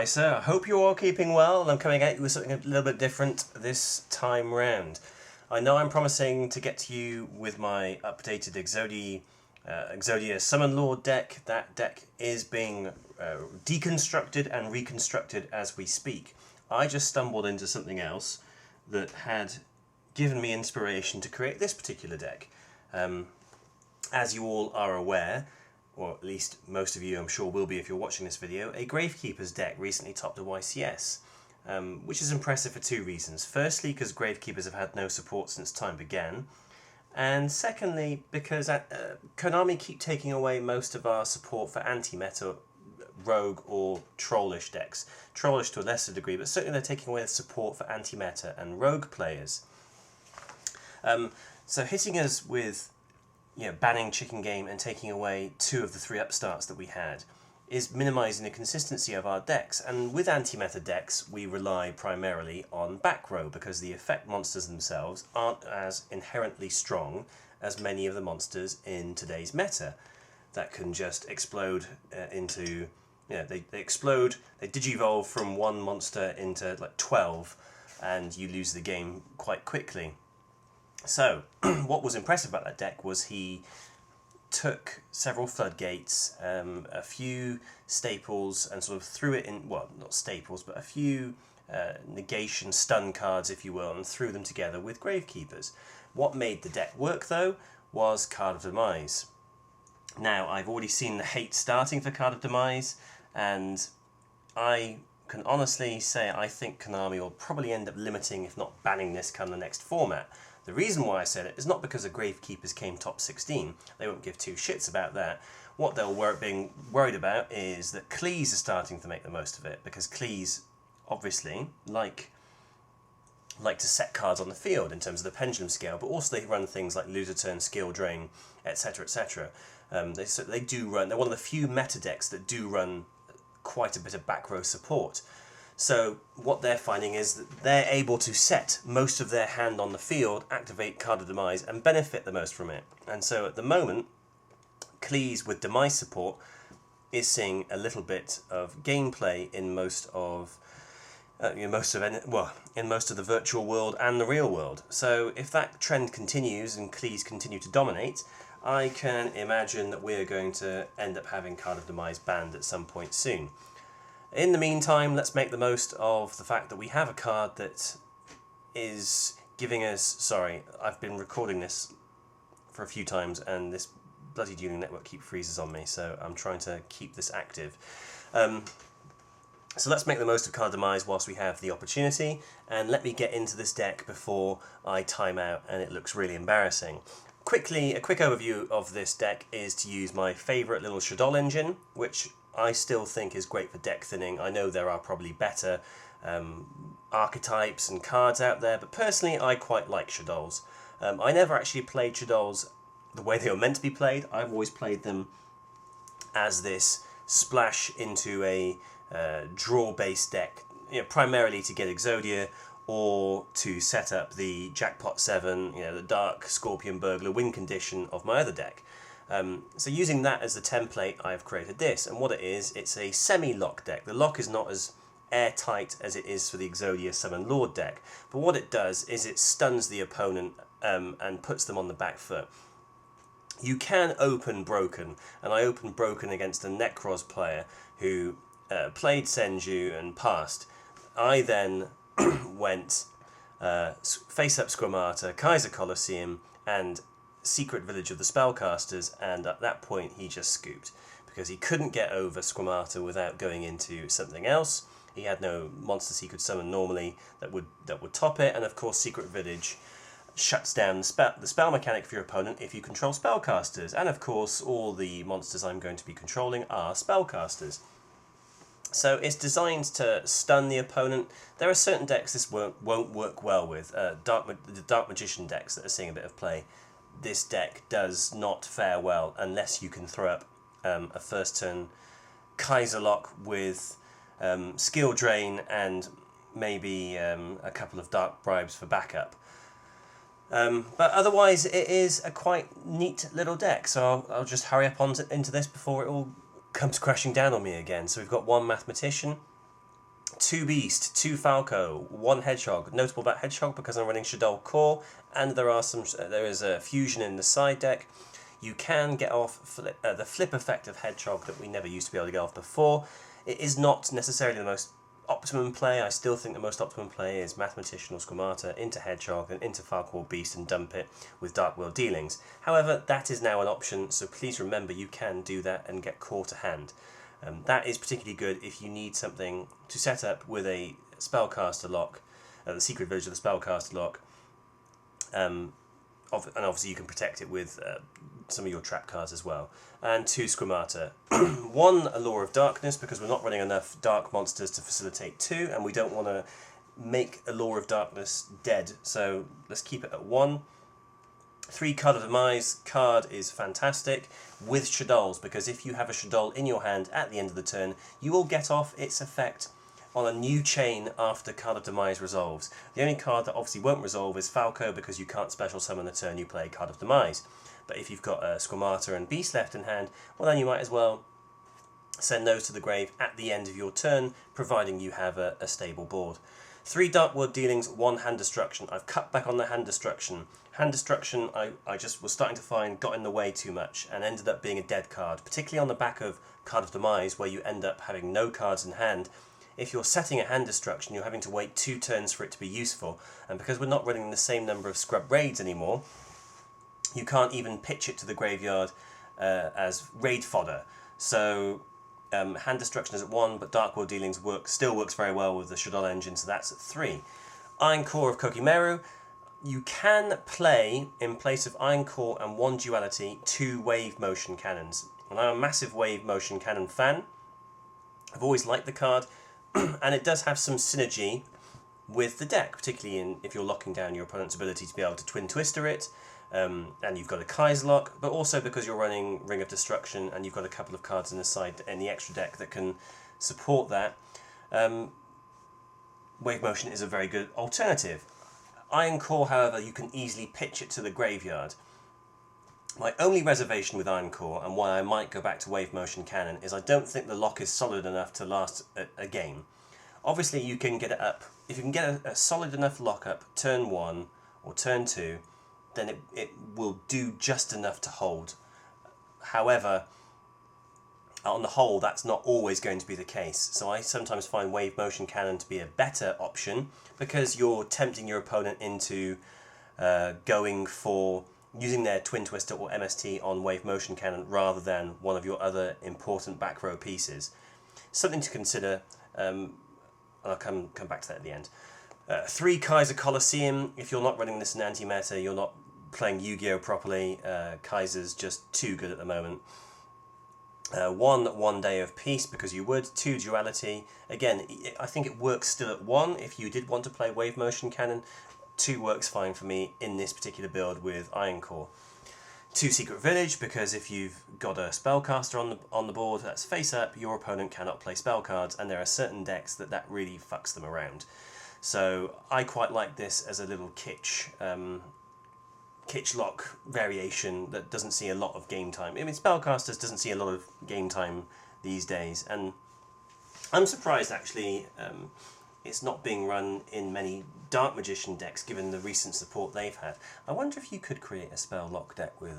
Hi sir, I hope you're all keeping well, and I'm coming at you with something a little bit different this time round. I know I'm promising to get to you with my updated Exodia Summon Lord deck. That deck is being deconstructed and reconstructed as we speak. I just stumbled into something else that had given me inspiration to create this particular deck. As you all are aware, or at least most of you I'm sure will be if you're watching this video, a Gravekeeper's deck recently topped a YCS, which is impressive for two reasons. Firstly, because Gravekeepers have had no support since time began, and secondly, because Konami keep taking away most of our support for anti-meta rogue or trollish decks. Trollish to a lesser degree, but certainly they're taking away the support for anti-meta and rogue players. So hitting us with banning Chicken Game and taking away two of the three upstarts that we had is minimising the consistency of our decks. And with anti-meta decks, we rely primarily on back row because the effect monsters themselves aren't as inherently strong as many of the monsters in today's meta that can just explode into... they explode, they digivolve from one monster into like 12 and you lose the game quite quickly. So, what was impressive about that deck was he took several floodgates, a few staples, and sort of threw it in, well, not staples, but a few negation stun cards, if you will, and threw them together with Gravekeepers. What made the deck work, though, was Card of Demise. Now, I've already seen the hate starting for Card of Demise, and I can honestly say I think Konami will probably end up limiting, if not banning this come the next format. The reason why I said it is not because the Gravekeepers came top 16. They won't give two shits about that. What they're being worried about is that Cleese are starting to make the most of it, because Cleese, obviously, like to set cards on the field in terms of the pendulum scale, but also they run things like loser turn, skill drain, etc., etc. They do run. They're one of the few meta decks that do run quite a bit of back row support. So what they're finding is that they're able to set most of their hand on the field, activate Card of Demise, and benefit the most from it. And so at the moment, Cleese with Demise support is seeing a little bit of gameplay in most of in most of the virtual world and the real world. So if that trend continues and Cleese continue to dominate, I can imagine that we're going to end up having Card of Demise banned at some point soon. In the meantime, let's make the most of the fact that we have a card that is giving us... Sorry, I've been recording this for a few times and this bloody Dueling Network keep freezes on me, so I'm trying to keep this active. So let's make the most of Card Demise whilst we have the opportunity, and let me get into this deck before I time out and it looks really embarrassing. Quickly, a quick overview of this deck is to use my favourite little Shaddoll engine, which I still think is great for deck thinning. I know there are probably better archetypes and cards out there, but personally I quite like Shaddolls. I never actually played Shaddolls the way they were meant to be played. I've always played them as this splash into a draw-based deck, primarily to get Exodia or to set up the Jackpot 7, the Dark Scorpion Burglar win condition of my other deck. So using that as the template, I've created this, and what it is, it's a semi-lock deck. The lock is not as airtight as it is for the Exodia Summon Lord deck, but what it does is it stuns the opponent and puts them on the back foot. You can open Broken, and I opened Broken against a Necros player who played Senju and passed. I then went Face Up Squamata, Kaiser Colosseum, and Secret Village of the Spellcasters, and at that point he just scooped because he couldn't get over Squamata without going into something else. He had no monsters he could summon normally that would top it, and of course Secret Village shuts down the spell mechanic for your opponent if you control spellcasters, and of course all the monsters I'm going to be controlling are spellcasters. So it's designed to stun the opponent. There are certain decks this won't work well with. The Dark Magician decks that are seeing a bit of play. This deck does not fare well unless you can throw up a first turn Kaiser Lock with skill drain and maybe a couple of dark bribes for backup. But otherwise it is a quite neat little deck, so I'll just hurry up into this before it all comes crashing down on me again. So we've got one Mathematician, 2 Beast, 2 Falco, 1 Hedgehog. Notable about Hedgehog because I'm running Shaddoll Core, and there is a fusion in the side deck. You can get off the flip effect of Hedgehog that we never used to be able to get off before. It is not necessarily the most optimum play. I still think the most optimum play is Mathematician or Squamata into Hedgehog and into Falco or Beast and dump it with Dark World Dealings. However, that is now an option, so please remember you can do that and get Core to hand. That is particularly good if you need something to set up with a Spellcaster lock, the Secret Village of the Spellcaster lock, and obviously you can protect it with some of your trap cards as well. And 2 Squamata. 1 Allure of Darkness, because we're not running enough dark monsters to facilitate 2, and we don't want to make Allure of Darkness dead, so let's keep it at 1. 3 Card of Demise. Card is fantastic with Shaddolls, because if you have a Shaddoll in your hand at the end of the turn, you will get off its effect on a new chain after Card of Demise resolves. The only card that obviously won't resolve is Falco, because you can't special summon the turn you play Card of Demise. But if you've got Squamata and Beast left in hand, well then you might as well send those to the grave at the end of your turn, providing you have a stable board. 3 Dark World Dealings, 1 Hand Destruction. I've cut back on the Hand Destruction. Hand Destruction I just was starting to find got in the way too much and ended up being a dead card, particularly on the back of Card of Demise, where you end up having no cards in hand. If you're setting a Hand Destruction, you're having to wait 2 turns for it to be useful, and because we're not running the same number of Scrub Raids anymore, you can't even pitch it to the graveyard as raid fodder. So Hand Destruction is at 1, but Dark World Dealings still works very well with the Shaddoll engine, so that's at 3. Iron Core of Kokimeru. You can play, in place of Iron Core and 1 Duality, 2 Wave Motion Cannons. And I'm a massive Wave Motion Cannon fan. I've always liked the card, and it does have some synergy with the deck, particularly if you're locking down your opponent's ability to be able to Twin Twister it, and you've got a Kaiser lock, but also because you're running Ring of Destruction and you've got a couple of cards in the extra deck that can support that. Wave Motion is a very good alternative. Iron Core, however, you can easily pitch it to the graveyard. My only reservation with Iron Core, and why I might go back to Wave Motion Cannon, is I don't think the lock is solid enough to last a game. Obviously you can get it up, if you can get a solid enough lock up turn 1 or turn 2, then it will do just enough to hold. However, on the whole, that's not always going to be the case. So I sometimes find Wave Motion Cannon to be a better option, because you're tempting your opponent into going for using their Twin Twister or MST on Wave Motion Cannon rather than one of your other important back row pieces. Something to consider, and I'll come back to that at the end. 3 Kaiser Colosseum. If you're not running this in anti-meta, you're not playing Yu-Gi-Oh! Properly. Kaiser's just too good at the moment. 1 Day of Peace, because you would. 2 Duality. Again, I think it works still at 1 if you did want to play Wave Motion Cannon. 2 works fine for me in this particular build with Iron Core. 2 Secret Village, because if you've got a Spellcaster on the board that's face up, your opponent cannot play spell cards, and there are certain decks that really fucks them around. So I quite like this as a little kitsch lock variation that doesn't see a lot of game time. I mean, Spellcasters doesn't see a lot of game time these days, and I'm surprised actually it's not being run in many Dark Magician decks given the recent support they've had. I wonder if you could create a spell lock deck with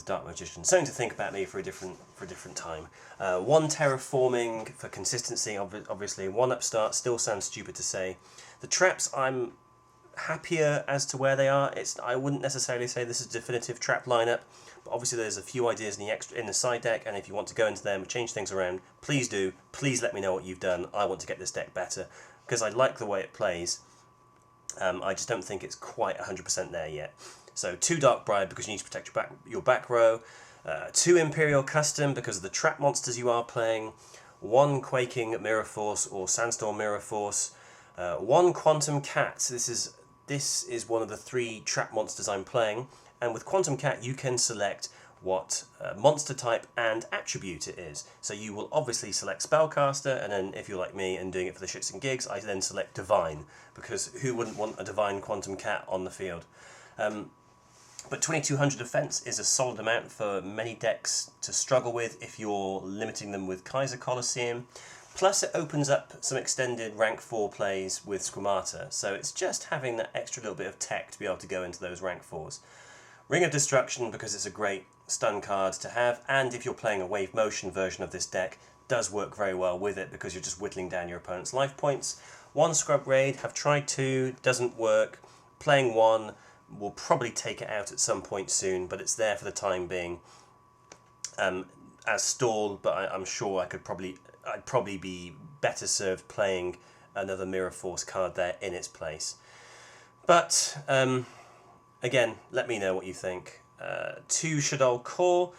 Dark Magician. Something to think about maybe for a different time. 1 Terraforming for consistency, obviously. 1 Upstart still sounds stupid to say. The traps, I'm happier as to where they are. I wouldn't necessarily say this is a definitive trap lineup, but obviously there's a few ideas in the side deck, and if you want to go into them and change things around, please do. Please let me know what you've done. I want to get this deck better because I like the way it plays. I just don't think it's quite 100% there yet. So 2 Dark Bride, because you need to protect your back row. 2 Imperial Custom, because of the trap monsters you are playing. 1 Quaking Mirror Force or Sandstorm Mirror Force. 1 Quantum Cat. This is one of the 3 trap monsters I'm playing, and with Quantum Cat you can select what monster type and attribute it is. So you will obviously select Spellcaster, and then if you're like me and doing it for the shits and gigs, I then select Divine, because who wouldn't want a Divine Quantum Cat on the field? But 2200 defense is a solid amount for many decks to struggle with if you're limiting them with Kaiser Colosseum. Plus it opens up some extended rank 4 plays with Squamata, so it's just having that extra little bit of tech to be able to go into those rank 4s. Ring of Destruction, because it's a great stun card to have, and if you're playing a wave motion version of this deck, does work very well with it because you're just whittling down your opponent's life points. 1 Scrub Raid, have tried 2, doesn't work. Playing 1 will probably take it out at some point soon, but it's there for the time being as stall, but I'm sure I'd probably be better served playing another Mirror Force card there in its place. But again, let me know what you think. 2 Shaddoll Core,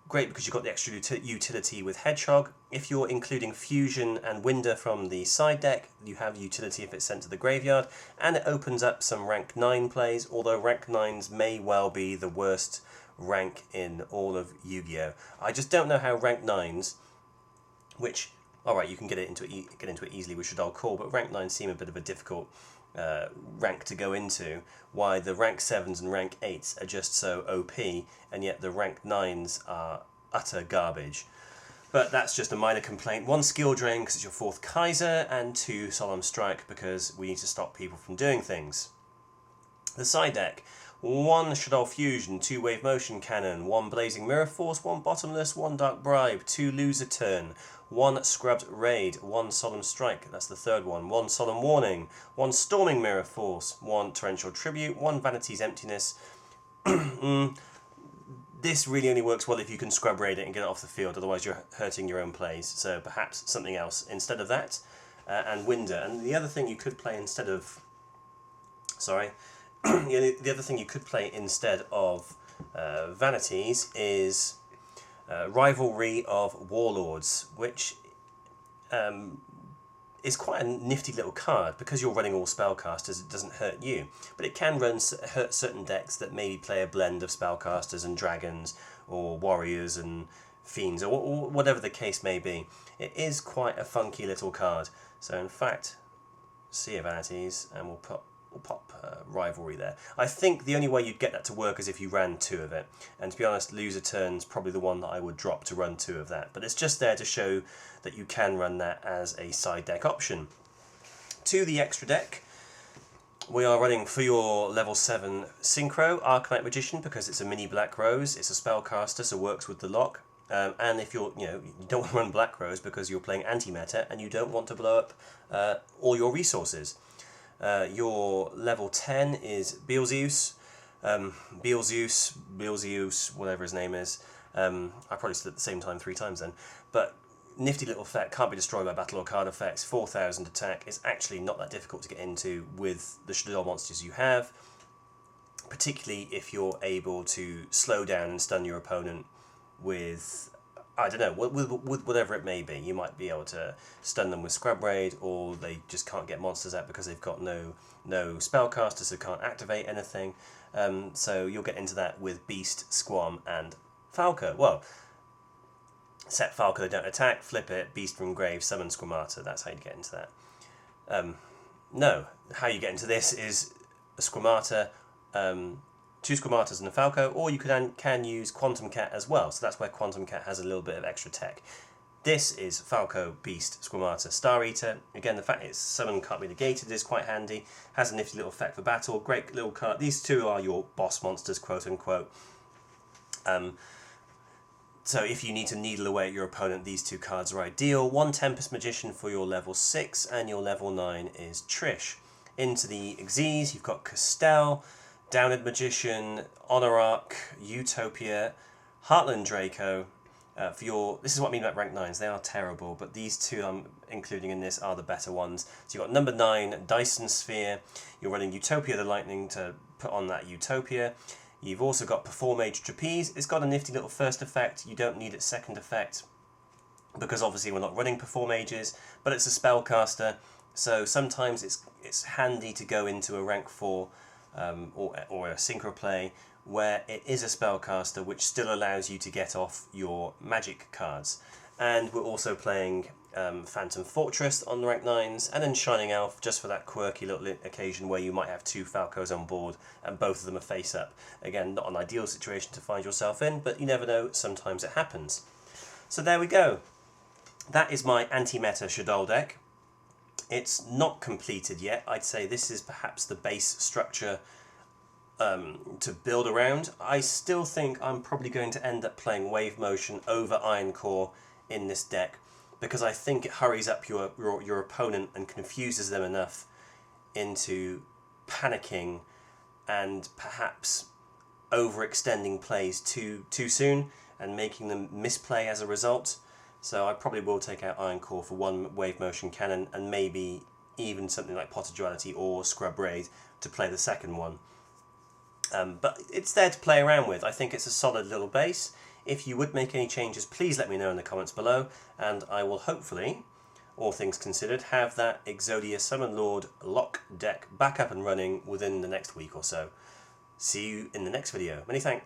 great because you've got the extra utility with Hedgehog. If you're including Fusion and Winder from the side deck, you have utility if it's sent to the graveyard, and it opens up some rank 9 plays, although rank 9s may well be the worst rank in all of Yu-Gi-Oh! I just don't know how rank 9s, which, alright, you can get into it easily with Shaddoll Core, but rank 9s seem a bit of a difficult rank to go into, why the rank 7s and rank 8s are just so OP, and yet the rank 9s are utter garbage. But that's just a minor complaint. 1 Skill Drain because it's your 4th Kaiser, and 2 Solemn Strike because we need to stop people from doing things. The side deck: 1 Shaddoll Fusion, 2 Wave Motion Cannon, 1 Blazing Mirror Force, 1 Bottomless, 1 Dark Bribe, 2 Loser Turn, 1 Scrubbed Raid, 1 Solemn Strike, that's the third one, 1 Solemn Warning, 1 Storming Mirror Force, 1 Torrential Tribute, 1 Vanity's Emptiness. This really only works well if you can Scrub Raid it and get it off the field, otherwise you're hurting your own plays, so perhaps something else instead of that. And Winder. And the other thing you could play instead of... Sorry. The other thing you could play instead of Vanities is Rivalry of Warlords, which is quite a nifty little card. Because you're running all spellcasters, it doesn't hurt you, but it can hurt certain decks that maybe play a blend of spellcasters and dragons, or warriors and fiends, or whatever the case may be. It is quite a funky little card. So in fact, Sea of Vanities, and we'll pop Rivalry there. I think the only way you'd get that to work is if you ran 2 of it, and to be honest, Loser Turn's probably the one that I would drop to run 2 of that, but it's just there to show that you can run that as a side deck option. To the extra deck, we are running for your level 7 Synchro Arcanite Magician because it's a mini Black Rose. It's a spellcaster, so works with the lock. And if you don't want to run Black Rose because you're playing anti-meta and you don't want to blow up all your resources. Your level 10 is Beelzeus, whatever his name is. I probably said it at the same time 3 times then. But nifty little effect, can't be destroyed by battle or card effects, 4,000 attack. It's actually not that difficult to get into with the Shaddoll monsters you have, particularly if you're able to slow down and stun your opponent with... I don't know, with whatever it may be. You might be able to stun them with Scrub Raid, or they just can't get monsters out because they've got no spellcasters, so can't activate anything. So you'll get into that with Beast, Squam, and Falco. Well, set Falco, they don't attack, flip it, Beast from Grave, summon Squamata. That's how you get into that. No, how you get into this is a Squamata, 2 Squamatas and a Falco, or you can use Quantum Cat as well, so that's where Quantum Cat has a little bit of extra tech. This is Falco, Beast, Squamata, Star Eater. Again, the fact it's summon can't be negated is quite handy, has a nifty little effect for battle, great little card. These 2 are your boss monsters, quote unquote. So if you need to needle away at your opponent, these 2 cards are ideal. 1 Tempest Magician for your level 6, and your level 9 is Trish. Into the Xyz, you've got Castell, Downed Magician, Honorarch, Utopia, Heartland Draco. This is what I mean about rank 9s. They are terrible, but these 2 I'm including in this are the better ones. So you've got number 9, Dyson Sphere. You're running Utopia the Lightning to put on that Utopia. You've also got Perform Mage Trapeze. It's got a nifty little first effect. You don't need its second effect because obviously we're not running Perform Mages, but it's a spellcaster. So sometimes it's handy to go into a rank 4 or a synchro play where it is a spellcaster which still allows you to get off your magic cards. And we're also playing Phantom Fortress on the rank 9s, and then Shining Elf just for that quirky little occasion where you might have 2 Falcos on board and both of them are face up. Again, not an ideal situation to find yourself in, but you never know, sometimes it happens. So there we go. that is my anti-meta Shaddoll deck. It's not completed yet. I'd say this is perhaps the base structure to build around. I still think I'm probably going to end up playing Wave Motion over Iron Core in this deck, because I think it hurries up your opponent and confuses them enough into panicking and perhaps overextending plays too soon and making them misplay as a result. So I probably will take out Iron Core for one Wave Motion Cannon, and maybe even something like Potter Duality or Scrub Raid to play the second one. But it's there to play around with. I think it's a solid little base. If you would make any changes, please let me know in the comments below, and I will hopefully, all things considered, have that Exodia Summon Lord lock deck back up and running within the next week or so. See you in the next video. Many thanks.